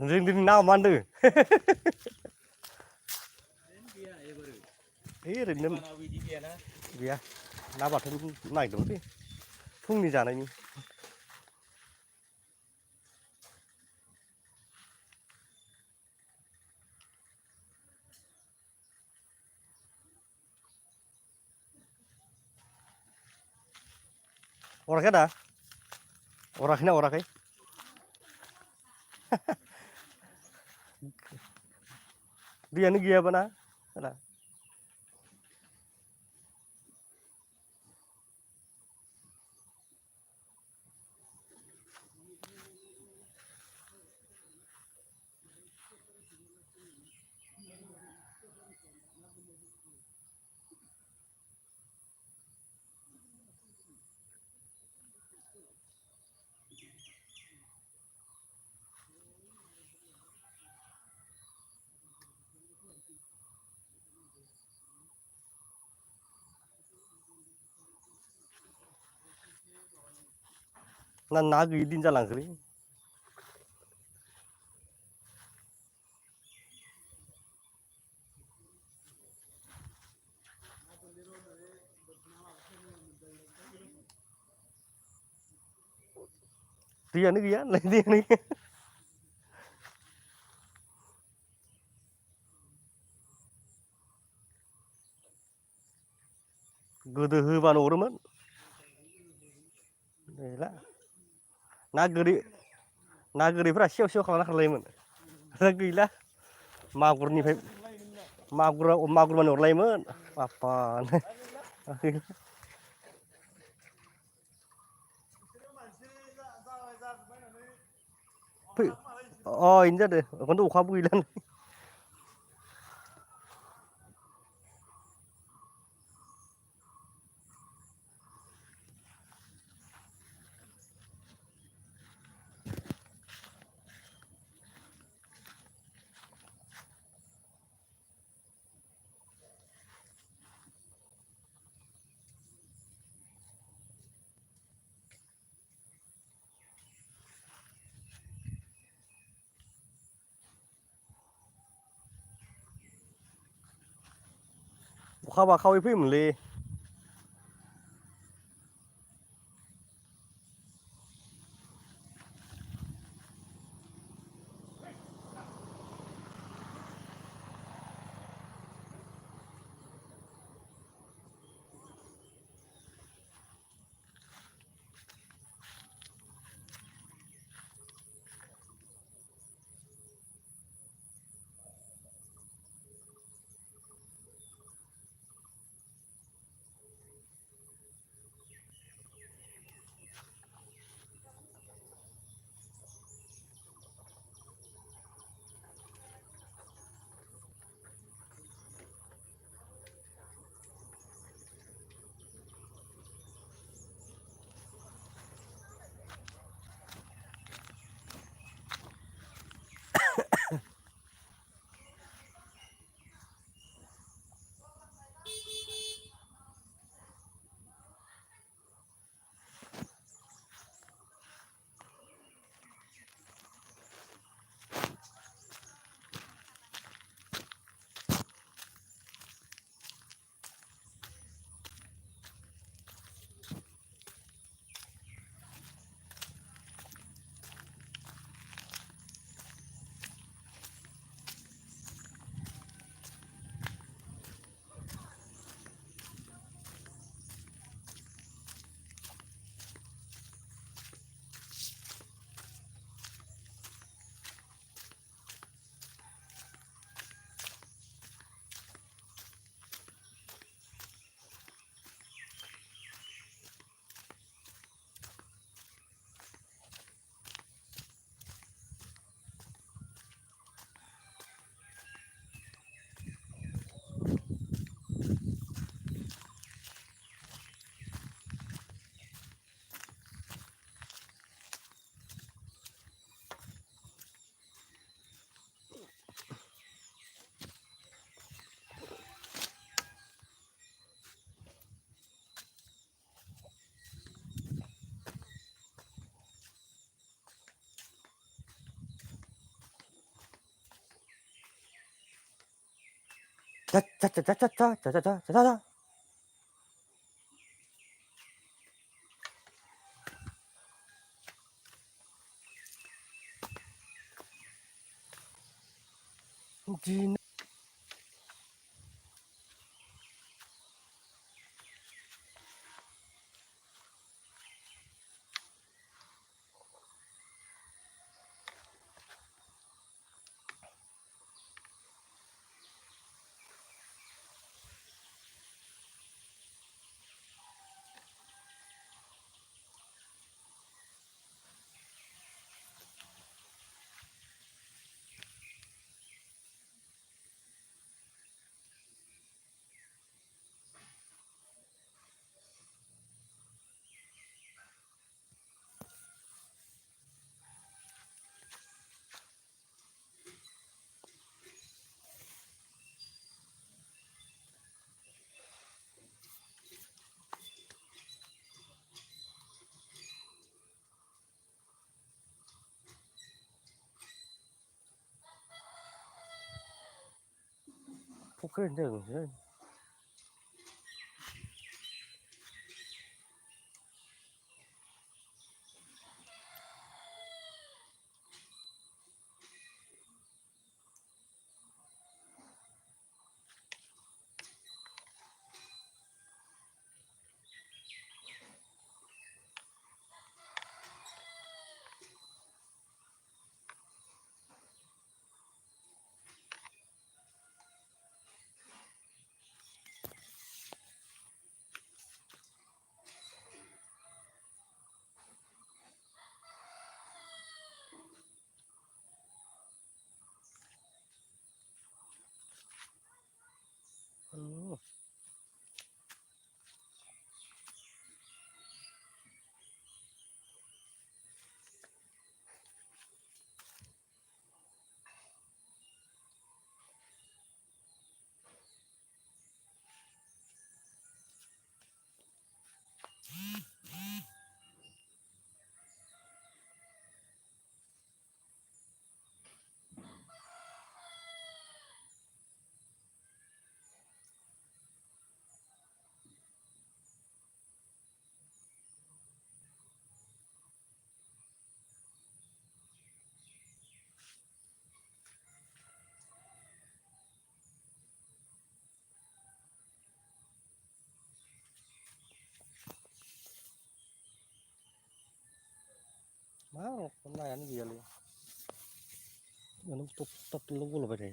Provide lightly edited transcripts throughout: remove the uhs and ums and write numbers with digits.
जों दिनै ना मा होनदों ओरैनो गैया ना बाथोन नागिरदोंमोनलै फुंनि जानायनि अराखै आदा अराखैना अराखै दैयानो गैयाबा ना आदा ना गैयि दिन जालांखोलै दैयानो गैया होनलाय दैयानो गोदो होबानो अरोमोन गैला ना गोरिफोरा सेव सेव खालामना खारलायोमोन दा गैला मागुरनिफ्राय मागुर मानि अरलायोमोन बाप्पा इनो जादों ओंखायनोथ' अखाबो गैला अखा हाबा खावै फैयोमोनलै จ้าจ้าจ้าจ้าจ้าจ้าจ้าจ้าจ้าจ้าจีนพวกเครื่องดื่มเนี่ยมาทำลายอันเดียวเลยมันต้องตบลูกลงไปเลย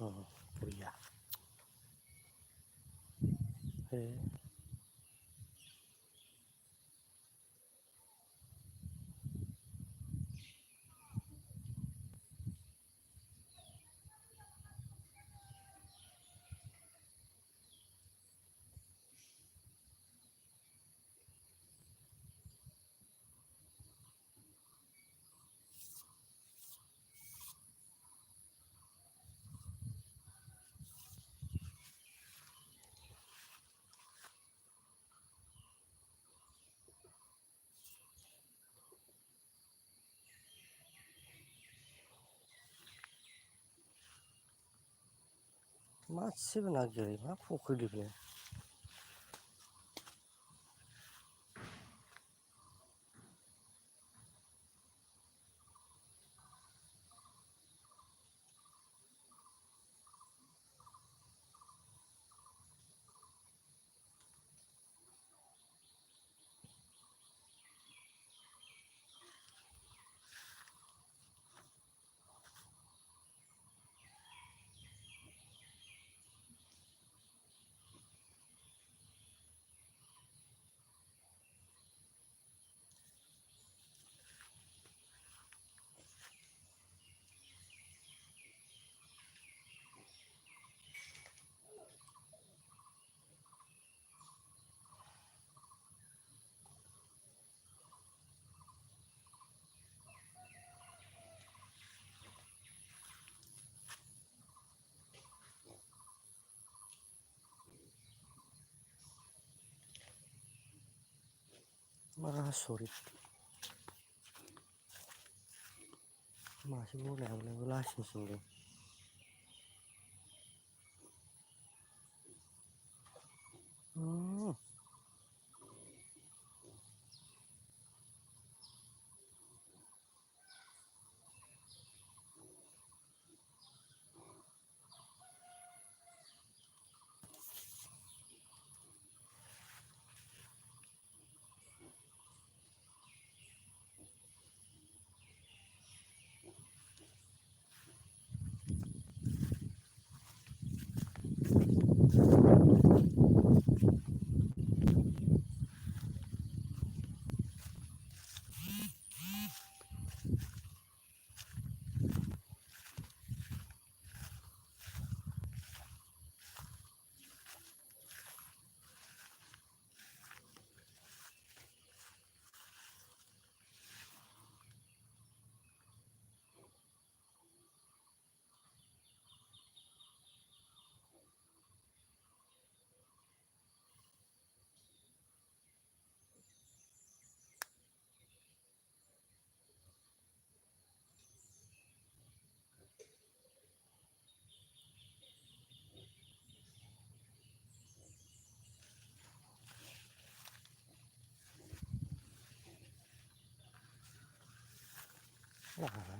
Beriya. He. मासेबो नागिरै मा फुख्रिनिफ्राय आसरित मासे बनायाबो लासिंसिंलै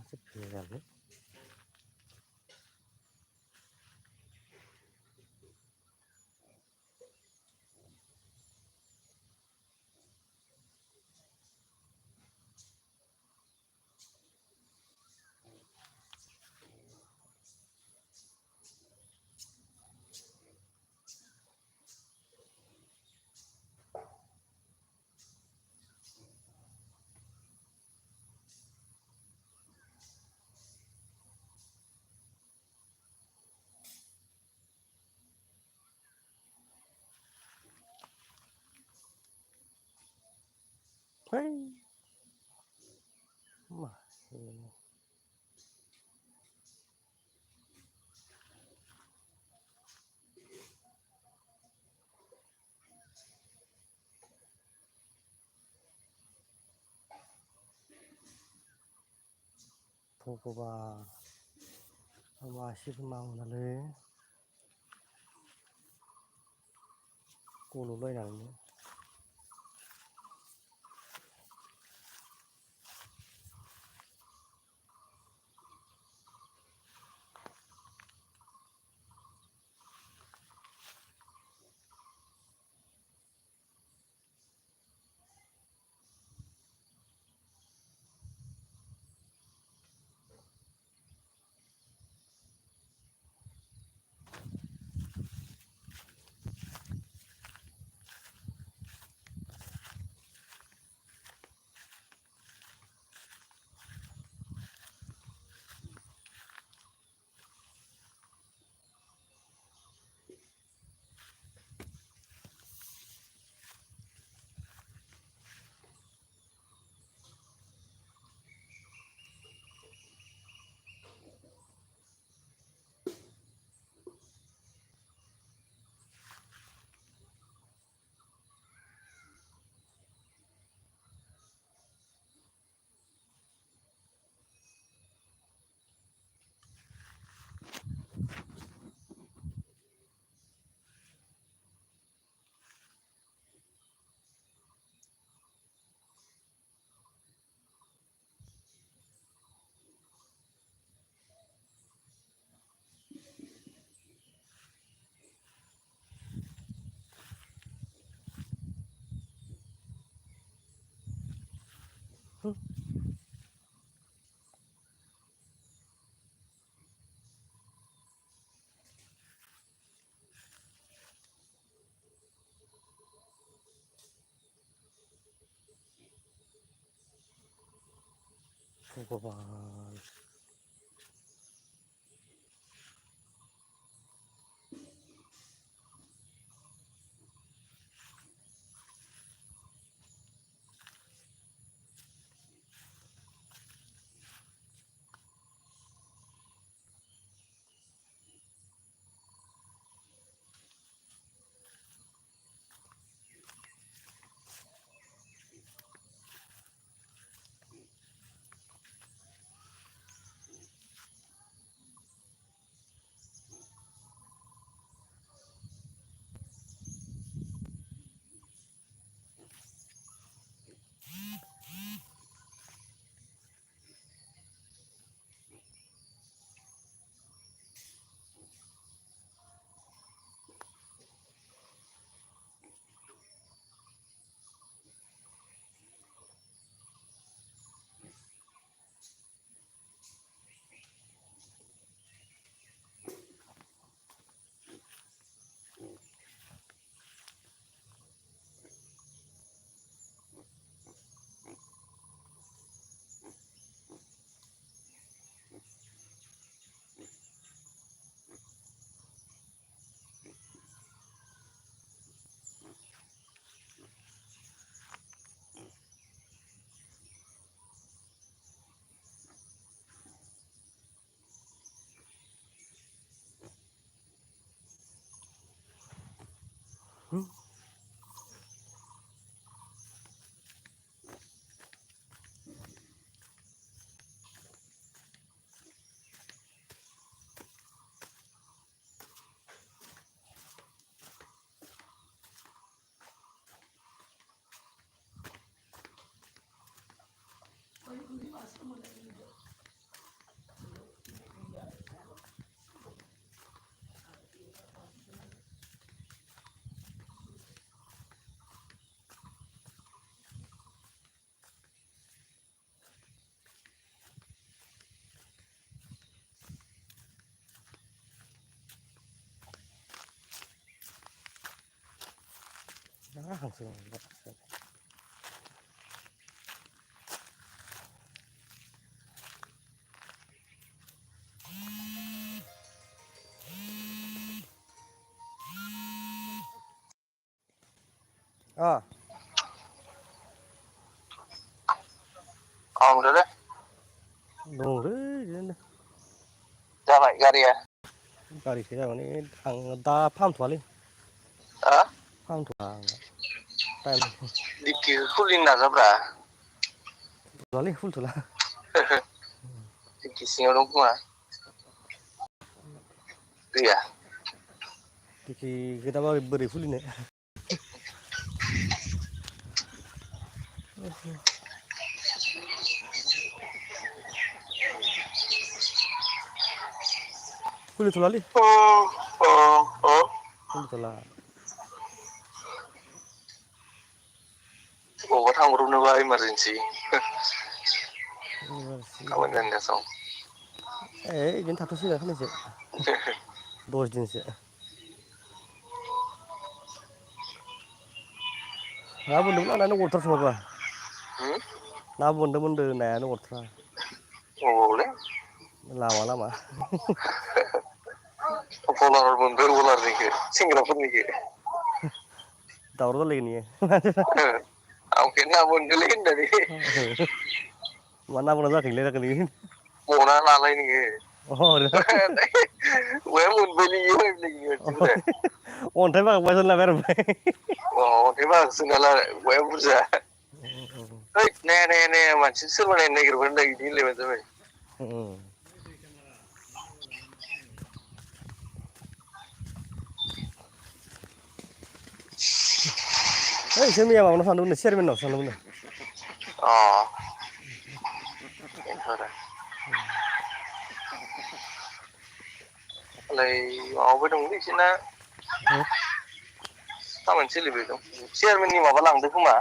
sepiaलै Hei mah भगबान मासेबो नांगौनालै गल'लायनानैनो भगवान हांसो उन्दुदो दंलै बिदिनो जाबाय गारिया गारिसो जागोन आं दा फाहामथ'वालै आ फाहामथ'वा आं टाइम दिक्किखौ खुलिनो नाजाब्रा थ'लालै खुलिथ'ला दिक्कि सिङाव दं खोमा गैया दिक्किखौ दा बोरै खुलिनो खुलिथ'लालै खुलिथ'ला बबावबा थांब्रबनोबा इमारजेन्सि खामानि जानाया सम बिदिनो थाथ'सिगोन साननैसो 10 दिनसो ना बोनदोंमोन नायानो अरथारसै माबा ना बोनदोंमोन नायानो अरथारा अबावलै लामा लामा बलार मोनदों बलारनिखौ सेंग्राफोरनिखौ दावराव जालायगोन इयो आंखौ ना बोनदोंलै होननानै मा ना बोनना जाखोलै जाखो नोङो मना लालाय नोङो अन्थाइ बया मोनबायलै मानसिफोरा बागान बायसनला बाय आरो अन्थाइ बाजासो नालाय बया बुरजा हैद नाया नाया मानसि सोरबा नायनो नागिरबाय बिदि होनलायबानो जाबाय है इसोर मैया माबानाव थांदोंमोन चेयारमेननावसो थांदोंमोन मालाय माबाबाय दंलै बिसोरना खामानि सोलिबाय दं चेयारमेननि माबा लांदों खोमा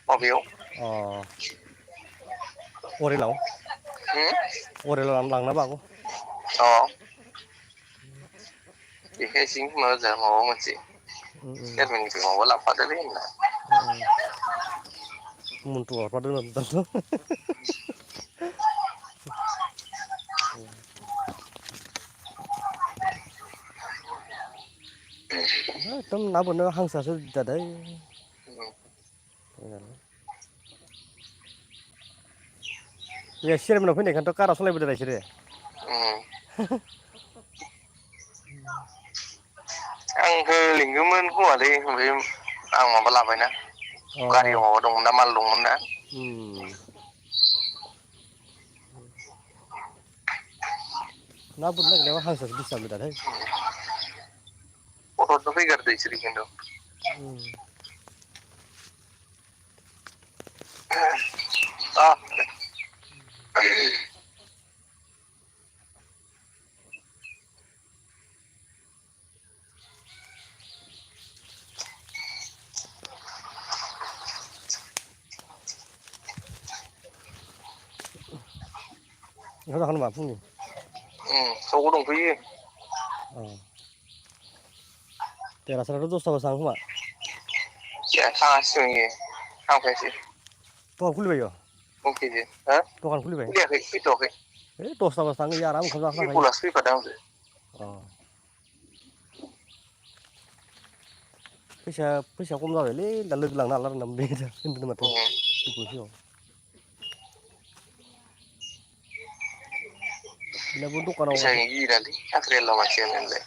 माबायाव अरेलाव लांनोबो हागौ अ बेखाय एसे माबा मोनसे चेयारमेननिफ्राय माबा लाबोफादोलै होनना मन्थु हरफादों एकदम ना बोननायाव हांसोआसो दिगदारलै बे चेयारमेनाव फैनायखायनोथ' कारा सालायबोदों बिसोरो आंखौ लिंगौमोन खोमालै ओमफ्राय आं माबा लाबायना गारियाव माबा दंमोन ना माल दंमोन ना ना बोननो नागिरनायाव हांसोआसो दिसटार्ब होदोंलै गथ'थ' फैगारदों इसोरो खिन्थु ओंखाम जाखांबाय नामा फुंनि सगाव दंफैयो देरहासाराथ' 10 थाङो खोमा थाङासै थांफायासै दखान खुलिबाय इयो दंफैयो हो दखान खुलिबाय खुलियाखै फैथ'वाखै है 10 थाङो इयो आराम ओंखाम जाखाना थांखायो बिपुलासो फैफादों आंजों फैसाया खम जाबायलै दा लोगो लांनो हाला होनना बुंदों माथो सिगाङाव बेनाबो दखानाव फैसा गियालै साख्रियाला मानसियालाय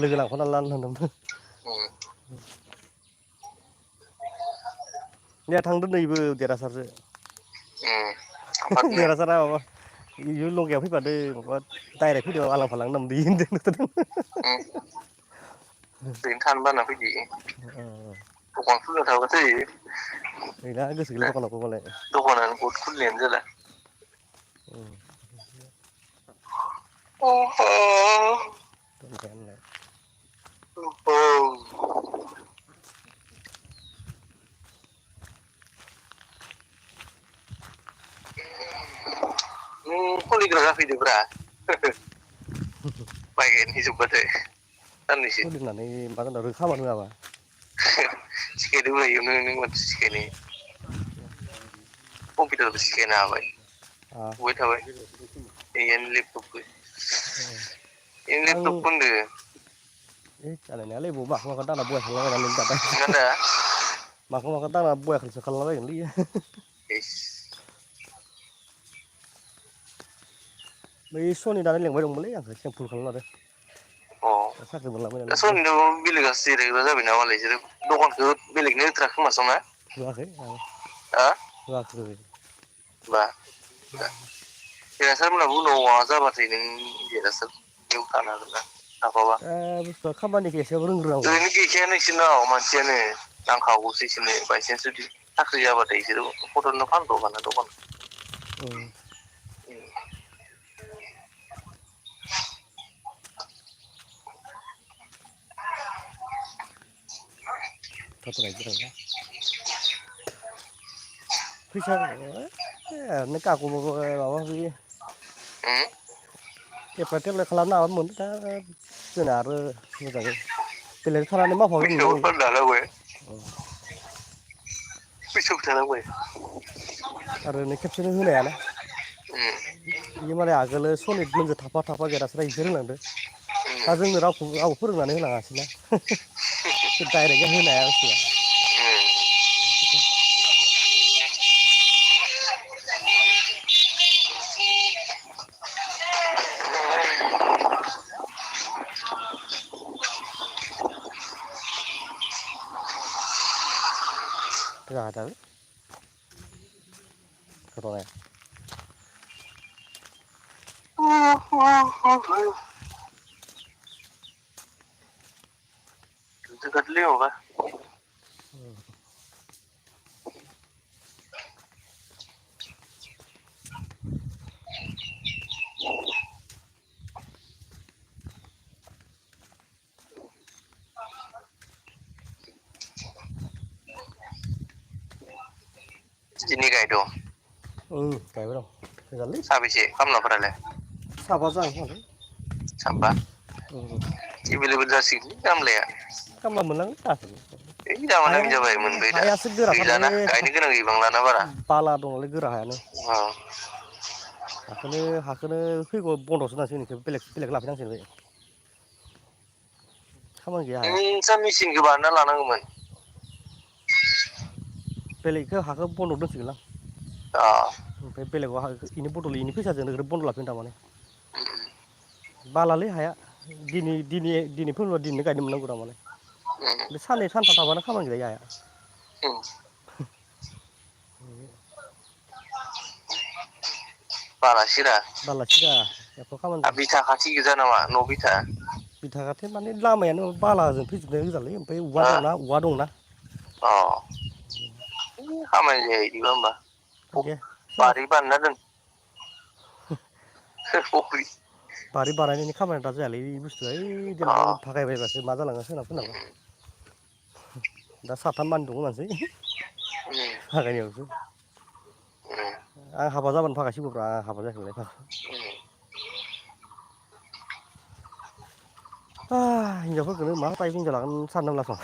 लोगो लांफाना ला होनदोंमोन मैया थांदों नैबो देरहासारसो देरहासारा माबा इयो लङियाव फैफादों माबा डाइरेक्ट फैदों आलां फालां होनना बुंदों ओरैनो थानो बाना फैदो दखान खुलिना थाबाय थायो गैला गोसो गैला दखानावबो मालाय दखानानो बहुद खुलिनायानो जाला खुलिग्रा जाफैदोब्रा माइ गायनाय जोब्बाथाय साननैसो खुलिनानै मा जानो खामानि होआबा सिखायदोब्रा इयावनो नों माथो सिखायनो कम्पिउटारबो सिखायनो हाबाय नुबाय थाबाय इयानो लेपटपबो लेपटपबो होनदों जानाय नङालै माखौ दांना बया खालामलाबायनानै दादा होनदा माखौ दांना बयाखौसो खालामलाबायगोनलै इयो बै सनि दानो लेंबाय दंमोनलै आंखौ सेम्फुल खालामनो साख्रि मोनलांबाय नालाय सनिथ' बेलेगासो जिरायग्रा जाबाय ना मालाय बिसोरो दखानखौ बेलेगनो होथाराखै खोमा संना होआखै होआखै बा देरहासार मोनाबो उनाव माबा जाबाथाय नों देरहासार बेयाव थानो हागोन ना थाफाबा बुस्थुआ खामानिखौ एसेबाबो रोंग्रोनांगौ ओरैनो गैखाया नोंसोरनाव मानसियानो नांखागौसो इसोरनो बायसान्स जुदि साख्रि जाबाथाय इसोरो फट'नो फानब्रबाना दखान फैसा ओरैनो काख' माबा माबि एप्लाइ थेप्लाइ खालामनो हाबामोन दा जोंना आरो मोजाङै बेलेग थानानै मावफाबाय फैसाबो मोनबाय फाननो हानांबाय फैसाबो थानांबाय आरो ओरैनो खेबसेनो होनो हायाना बियो मालाय आगोलो सनित मोनजों थाफा थाफा देरहासारा इसोर होलांदो दा जोंनो रावबो फोरोंनानै होलाङासैना डाइरेक्टयै होनो हाया बुस्थुआ जाहाथार रनाया जोंखारलै माबा दिनै गायदों गायबाय दं गोजानलै साबेसे खामलाफोरालाय साबा जागोन खोमालै साबा एभेलेबेल जासिगोन खामलाया खामला मोनलाङो दाथ दामानो हाया जाबाय मोनबाय दा हायासो गोराथारलै गैलाना गायनो गोनां गैबांलाना बारा बाला दङलै गोरा हायानो अ हाखोनो फैगौ बन्द'सो होनांसिगोन इखो बेलेग लाफैनांसिगोन बे खामानि गैया हाया नोंसा मेचिनखौ बानायना लानांगौमोन बेलेगखौ हाखौ बन्द' दोनसिगोनलां अ ओमफ्राय बेलेगाव इनि बदल इनि फैसाजों नोगोद बन्द' लाफिनो थारमाने बालालै हाया दिनै फोरबा दिनैनो गायनो मोननांगौ थारमाने बे साननै सानथाम थाबानो खामानि गैया हाया बालासिरा बालासिरा एख' खामानि जाया बिथा खाथि गोजा नामा न' बिथा बिथा खाथे माने लामायानो बालाजों फैजोबनाय गोजालै ओमफ्राय औवा दंना अ खामानि जाया इदिबा होमबा दे बारि बानायना दोन फख्रि बारि बानायनायनि खामानिया दा जायालै बुस्थुआ ओइ अ देनां उनफा गायबायबासो मा जालाङो सोनाबा दा साथाम मानि दङ मानसि फागायनायावसो आं हाबा जाबानो फागासिगौब्रा आं हाबा जायाखैबालाय हिनजावफोरखौनो मा टाइप हिनजाव लागोन सानना मोनासं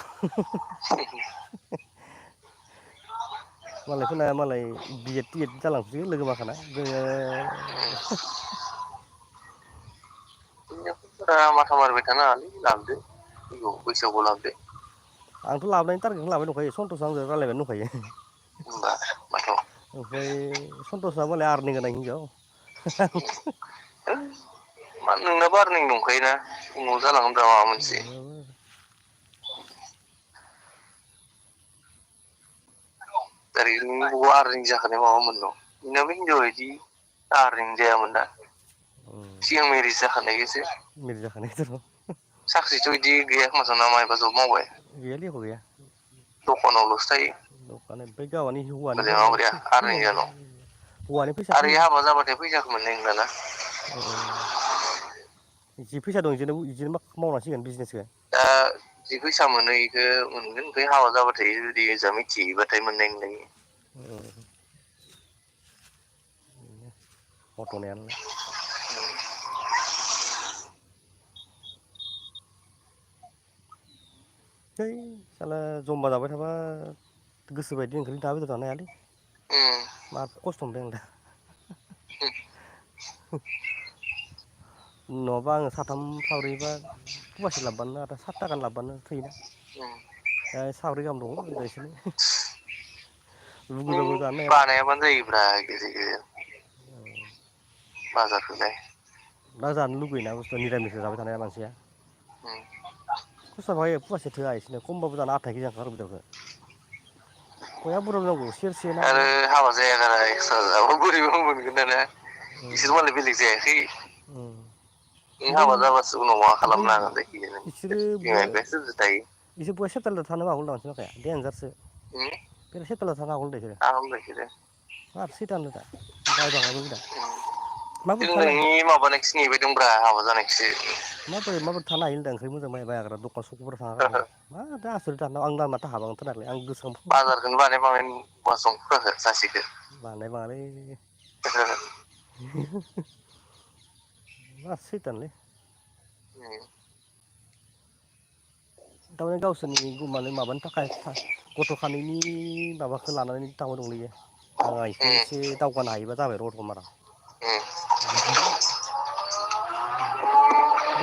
मालायफोरना मालाय बिएड टिएड जालांसै लोगो माखाना जोङो माथा मारिबाय थानाङालै लाबोदो फैगौ बैसागुआव लाबोदो आंथ' लाबोनायनि टारगेटखौनो लाबाय दंखायो सन्तोसजों आंजों रायज्लायबाय दंखायो होमबा माथो ओमफ्राय सन्तसा मालाय आर्निं गोनां हिनजाव नोंनाबो आर्निं दंखायोना उनाव जालांगोन दा माबा मोनसे ओरैनो बबाव आर्निं जाखानाय माबामोन न' नोंनाबो हिनजावा बिदि आर्निं जायामोन दा सिगां मेरिज जाखानायखायसो मेरिज जाखानायखौथ' साख्रिथ' बिदि गैया खोमा ना मायबा जब मावबाय गैयालै एख' गैया दखानावल'सो थायो दखान ओमफ्राय गावहानि मालाय हौवानिफोर माबोरैया आर्निं फैनाय जानो हौवानि फैसा आरो फैनाय हाबा जाबाथाय फैसाखौ मोननाय नंलाना जि फैसा दं बिदिनो मावनांसिगोन बिजनेसखौ दा जि फैसा मोनो बेखौ मोनगोन ओमफ्राय हाबा जाबाथाय जुदि ओजा मिथिहैबाथाय मोननाय नंला इयो घटनायालाय है साला जमा जाबाय थाबा गोसोबायदि ओंखायनो दाउ बेदर जानो हायालै मा खस्थ' मोनदों आं दा नङाबा आङो साथाम साब्रैबा फवासे लाबोबानो आदा 7 थाखानि लाबोबानो थोयोना दा साब्रै गाहाम दङ बिसोरनो लुगैबाबो जानो हाया दा बानायाबानो जायोब्रा गेजेर गेजेर बाजारखौलाय दा जानो लुगैयोना बुस्थुआ निरामिस जाबाय थानाया मानसिया खरसा बाहाय फवासे थोआ इसोरनो खमबाबो जानो 8 केजि जाखागोन बेदरखौ बया बुरजा नांगौ सेरसे ना आरो हाबा जाया गारा एक्सट्रा जाबा बोरैबा मोनगोन दाना बिसोर मालाय बेलेग जायाखै नों ओमफ्राय हाबा जाबासो उनाव मा ओमफ्राय खालामनो हागोन जायखिजाया नों बिमा बिफायासो जुदि थायो इसोर बया सेटेल थानो हागौ मानसि माखाया देनजारसो बिराद सेटेल थानो हागौ इसोरो मार सैथाननो दा बायबाङाबो दा माबोरै जों थानो नोंनि माबानायखोसो नेबाय दंब्रा हाबा जानायखोसो माबोरै थानो हायो होनदों ओंख्रि मोजां बायाग्रा दखान सकफोराव थाङा गारनानै मा दा आसरित आं माथो हाबा ओंखारथारनानै आं गोसोआव बाजारखौनो बानाय बांनाय नुबाय संफोरखौ सासेखौ बानाय बाङालै मा सैथानलै थारमाने गावसोरनि माबानि थाखाय गथ' खानायनि माबाखौ लानानै थांबाय दंलै इयो आंहा इखौ एसे दावगानो हायोबा जाबाय र' बारा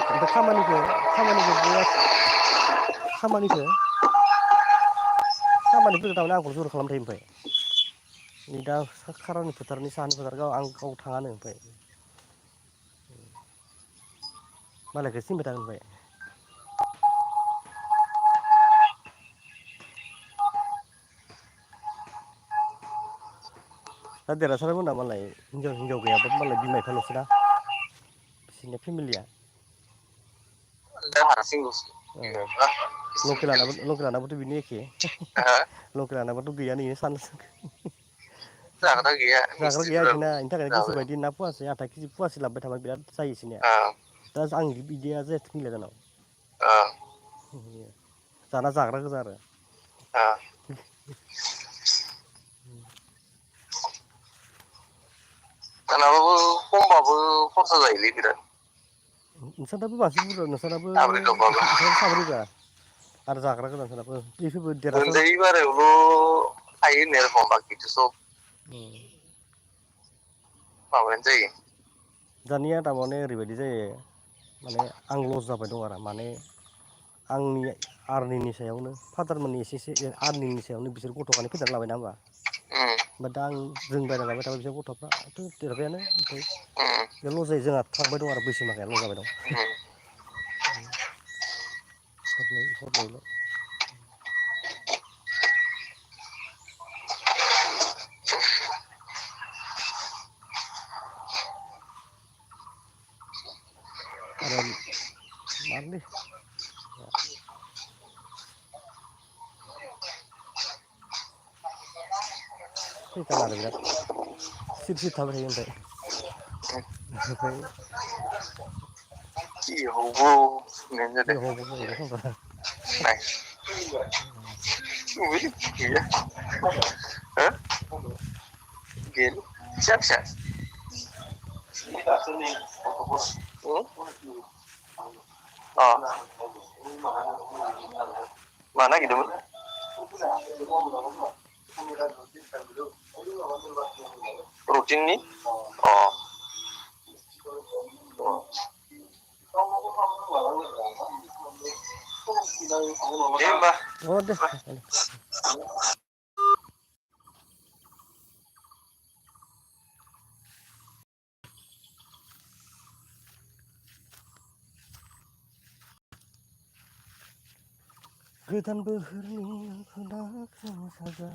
ओमफ्राय खामानिखौ बया खामानिखौ थारमाने आंखौ जर खालामबाय थायो ओमफ्राय नै दा खारानि फोथारनि साहानि फोथार आं गाव थाङानो ओमफ्राय मालायखो सिनबाय थागोन ओमफ्राय दा देरहासारमोना मालाय हिनजाव गैयाबाबो मालाय बिमा बिफाल'सोना बिसोरनि फेमिलिया लकेलानाबोथ' बिनो एखे लकेलानाबोथ' गैयानो इनो जाग्रा गैया जाग्रा गैया मिस्थ्रिफोराबो इसोरना इनि थाखायनो जाबाय गोसोबायदि ना फुवासे आधा केजि फुवासे लाबोबाय थाबा बिराद जायो इसोरनिया दा आं बिदिया जायाथों मिला जोंनाव जाना जाग्रा गोजा आरो दानाबाबो खमबाबो खरसा जायोलै बिराद नोंसानाबो मानसि बुरजा नोंसानाबो साब्रै दंबाबो साब्रैबा आरो जाग्रा गोजा नोंसानाबो बेफोरबो देरासर मोनजायै बारायावल' थायो होननाय रखम बाखिथ' सब माबायानो जायो दानिया थारमाने ओरैबायदि जायो माने आं लस जाबाय दं आरो माने आंनि आर्निंनि सायावनो फादारमोननि एसे आर्निंनि सायावनो बिसोर गथ'खानि फेदेरना लाबायना होमबा ओमफ्राय दा जों बायना जाबाय थाबाय बिसोर गथ'फ्राथ' देरबायानो ओमफ्राय बे लस जायो जोंहा थांबाय दं आरो बैसो माखाया लस जाबाय दं हरनायल' आरो मालै सैथान आरो बिराद सिरि सिरि थाबाय थायो ओमफ्राय কি হবো কি হ'ব এইটো নাই गैया हो गेल फिसा फिसा अ मा नागिरदोंमोन रुटिननि अ दे होमबा अ दे गोदान बोहरनि खोनाखौ साजा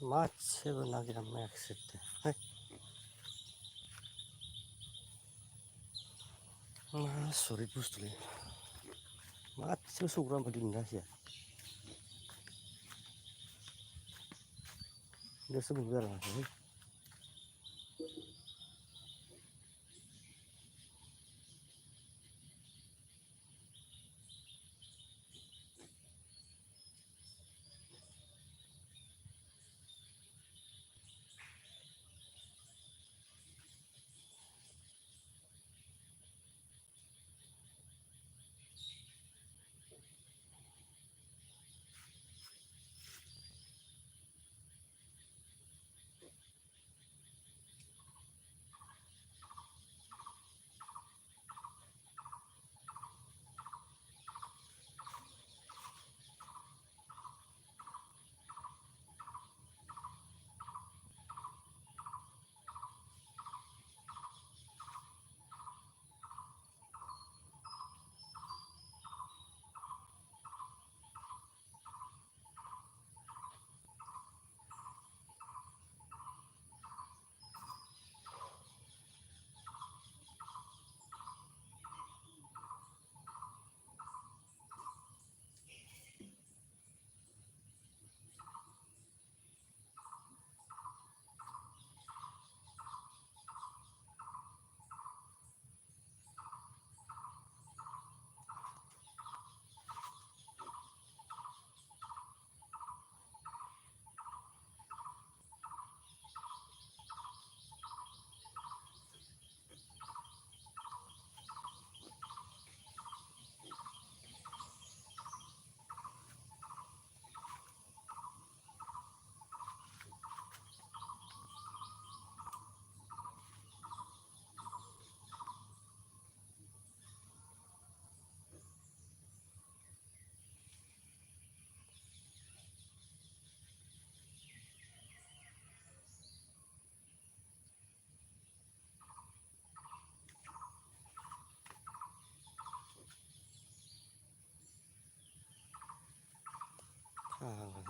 मासेबो नागिरा मायाखिसै मा आसरित बुस्थुलै मासेबो सौग्रा ओमफ्राय दिनै जासिया गोसो मोनबाय आरो माथो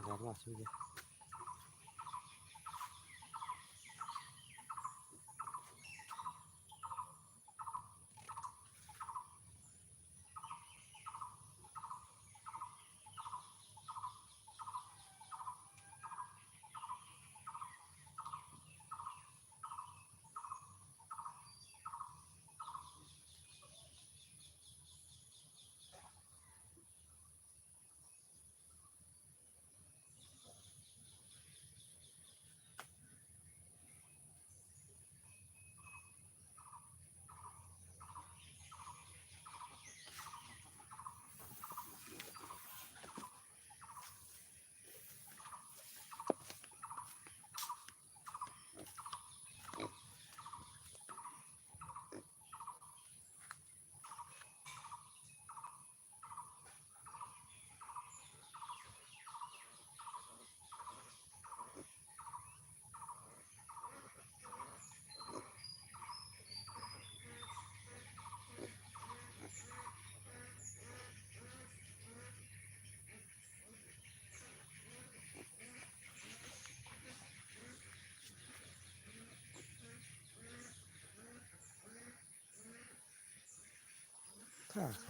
biar masuk ya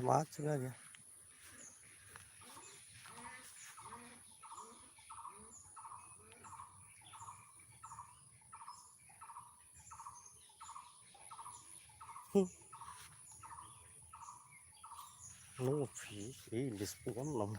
macam aja no fish ini sepuluh enam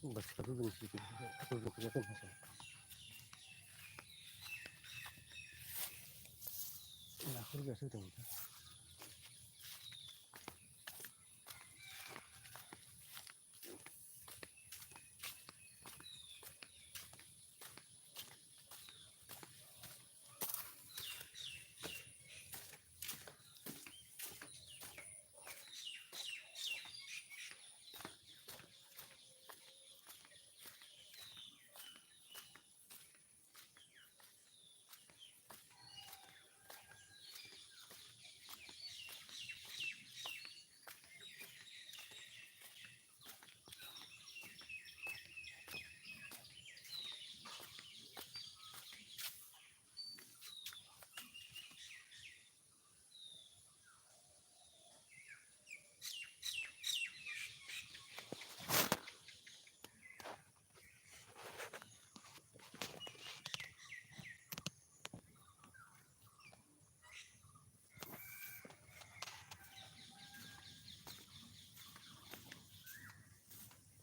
बस रुजुनोसै रुजुनखौ दोननोसै नाखौ रुजासो होदों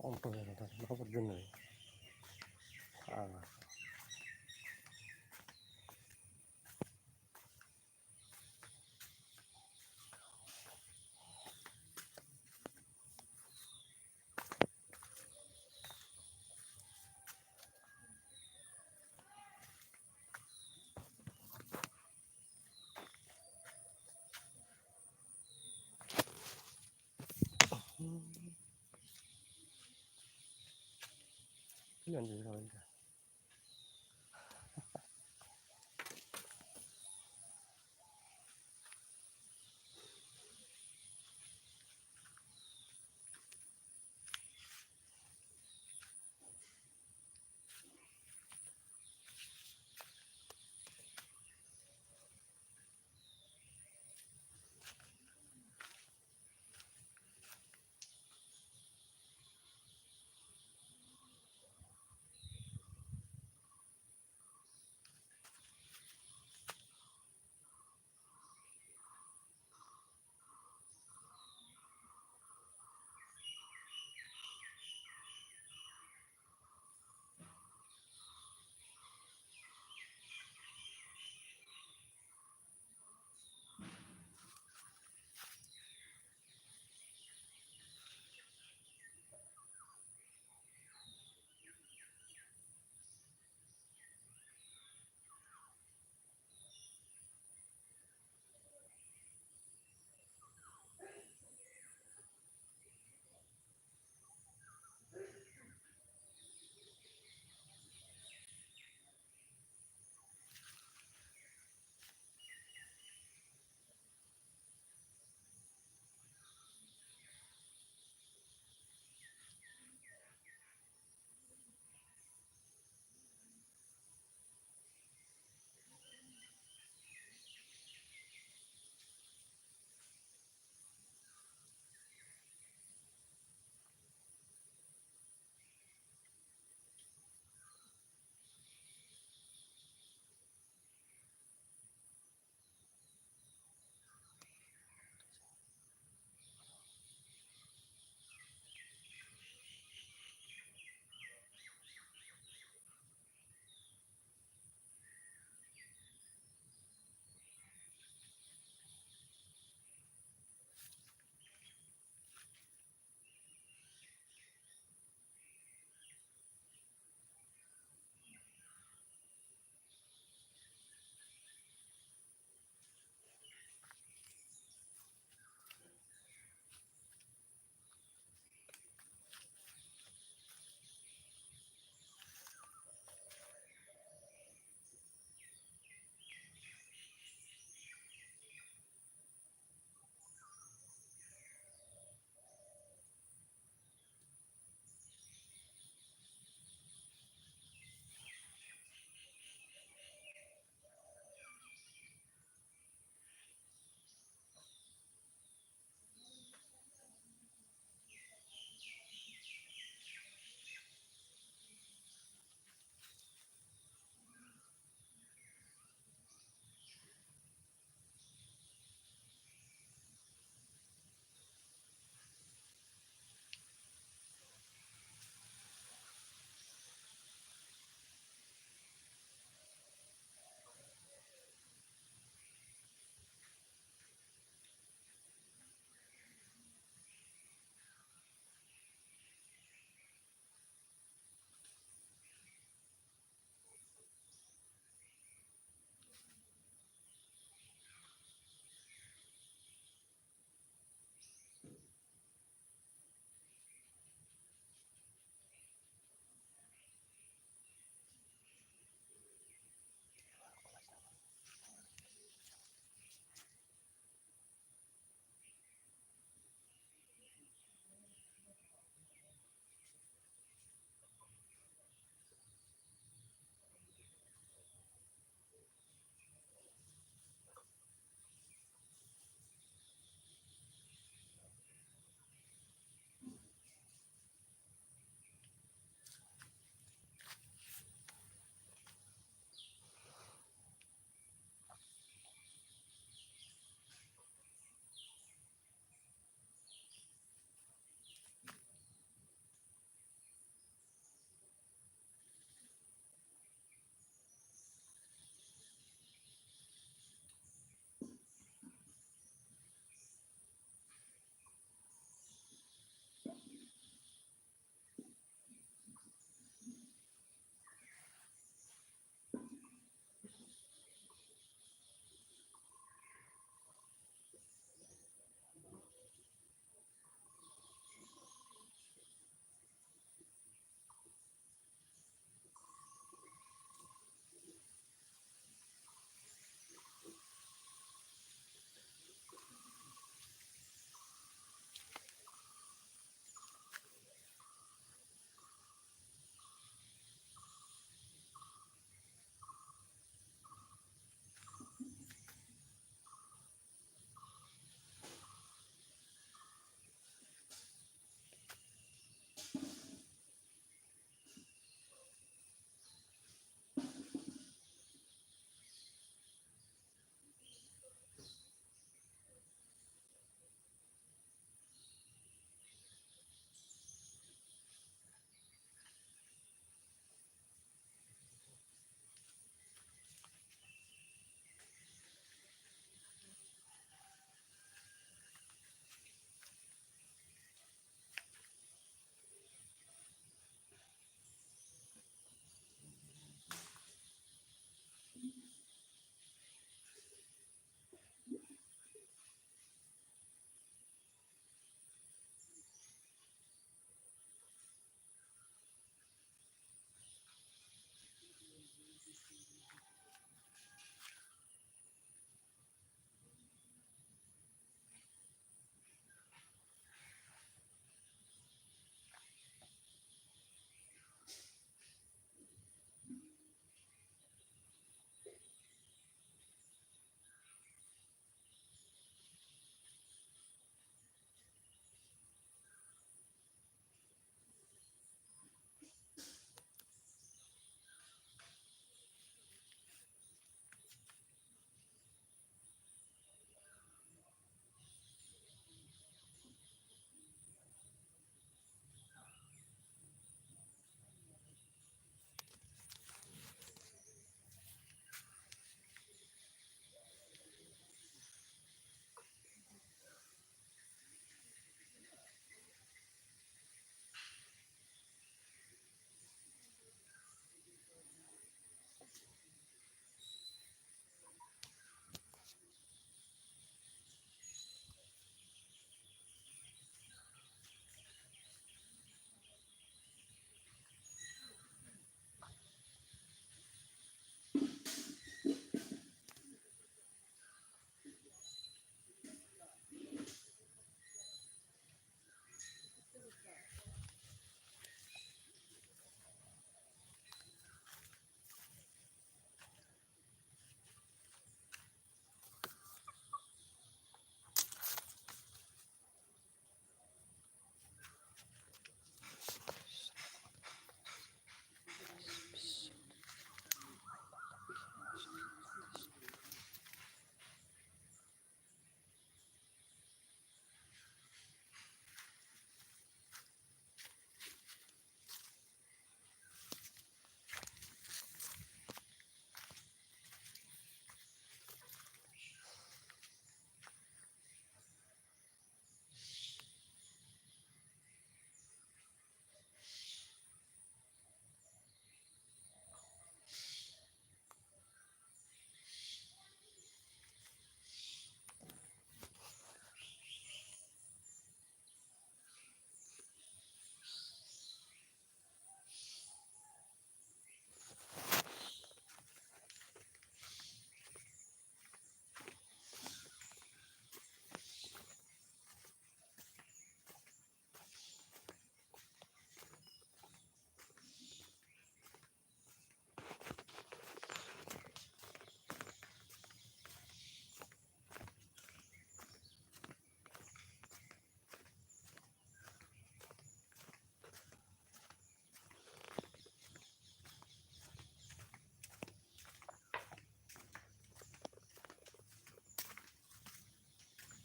onto ya ntar naफोर दोनो pilihan juga kalau ini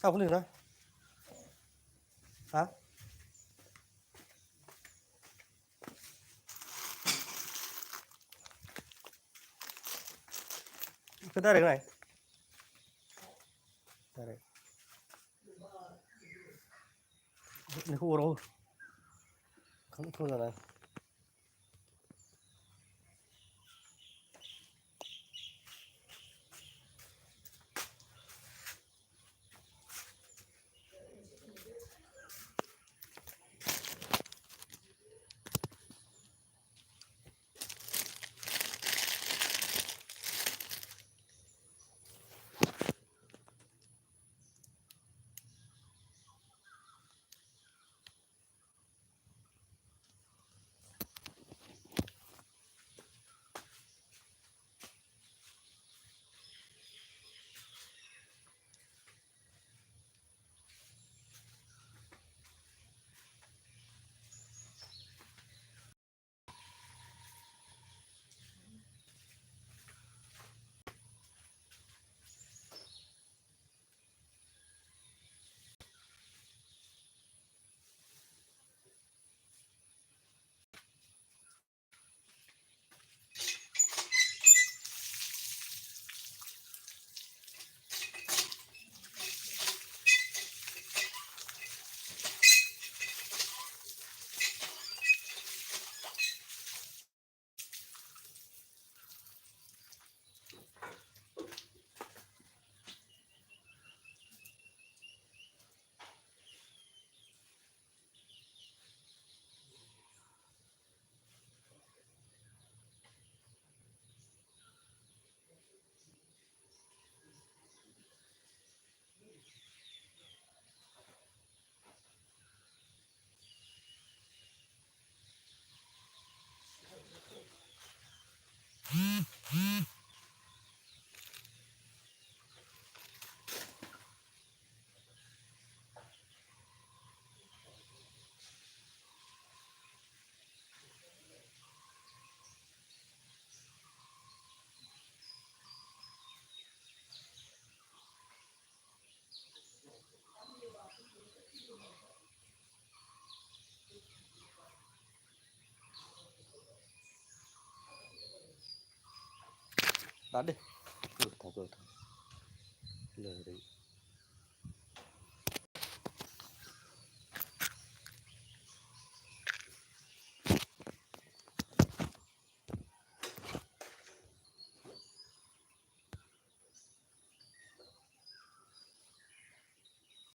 sao không liền đó hả cái đây này đây này khu đâu không là này đá đi thằng rồi lười đấy